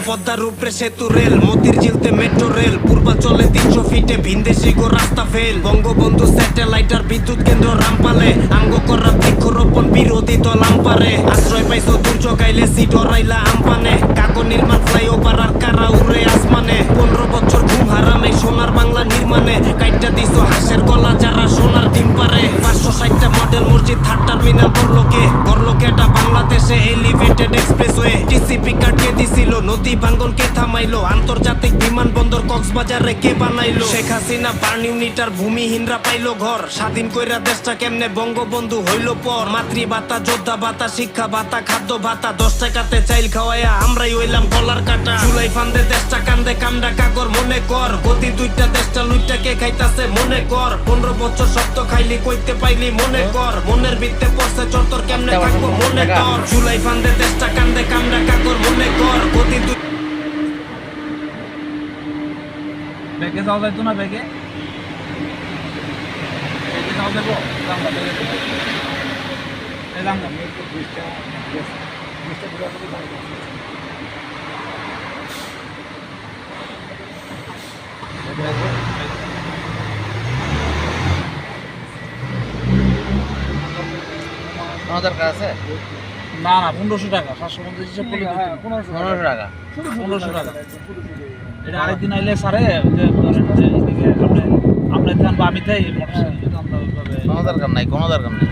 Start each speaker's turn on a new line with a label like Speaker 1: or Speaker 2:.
Speaker 1: পদ্মার উপরে সেতু রেল, মতির ঝিলতে মেট্রো রেল, পূর্বাঞ্চলে 300 ফিটে ভিনদেশি গো রাস্তা ফেল। বঙ্গবন্ধু স্যাটেলাইট আর বিদ্যুৎ কেন্দ্র রামপালে, আঙ্গ করা বৃক্ষরোপণ বিরোধী দল আমপারে। আশ্রয় পাইছো দুর্যোগ আইলে সিট হরাইলা আমপানে, কাগো নির্মাণ ফ্লাইওভার আর কারা উড়ে আসমানে। 15 বছর ঘুম হারামে সোনার বাংলা নির্মাণে, কাইটা দিছো হাঁসের গলা যারা সোনার ডিম পারে। 560টা মডেল মসজিদ, 3rd টার্মিনাল গড়লোকে এটা বাংলাদেশে এলিভেটেড এক্সপ্রেসওয়ে। টিসিপি কাটকে দিছিল, নদী ভাঙ্গন কে থামাইলো, আন্তর্জাতিক বিমানবন্দর কক্সবাজারে কে বানাইলো। শেখ হাসিনা বার্ন ইউনিটার ভূমিহীনরা পাইলো ঘর, স্বাধীন কইরা দেশটা কেমনে বঙ্গবন্ধু হইল পর। মাতৃভাতা, যোদ্ধা ভাতা, শিক্ষা ভাতা, খাদ্য ভাতা, 10 টাকাতে চাইল খাওয়াইয়া আমরাই হইলাম গলার কাটা। জুলাই ফান্দে দেশটা কান্দে কামডা কাগর মনে কর, গতি 2টা দেশটা লুইটা কে খাইতাছে মনে কর। 15 বছর শব্দ খাইলি কইতে পাইলি মনে কর, মনের ভিত্তে পড়ছে চর্তর কেমনে থাকবো মনে কর। জুলাই ফান্দে দেশটা কান্দে কামডা কাগর মনে কর, গতি
Speaker 2: ব্যাগে যাওয়া যাইতো না, ব্যাগে যাওয়া যাবো।
Speaker 3: দরকার আছে
Speaker 2: না না 1500 টাকা, 750 হিসাব করলে
Speaker 3: 1500 টাকা।
Speaker 2: 1500 টাকা। এটা আরেকদিন আইলে সারে যে ধরেন যে এদিকে আপনি ধান বা আমি তাই মোটরসাইকেল
Speaker 3: কোনো দরকার নাই, কোনো দরকার নেই।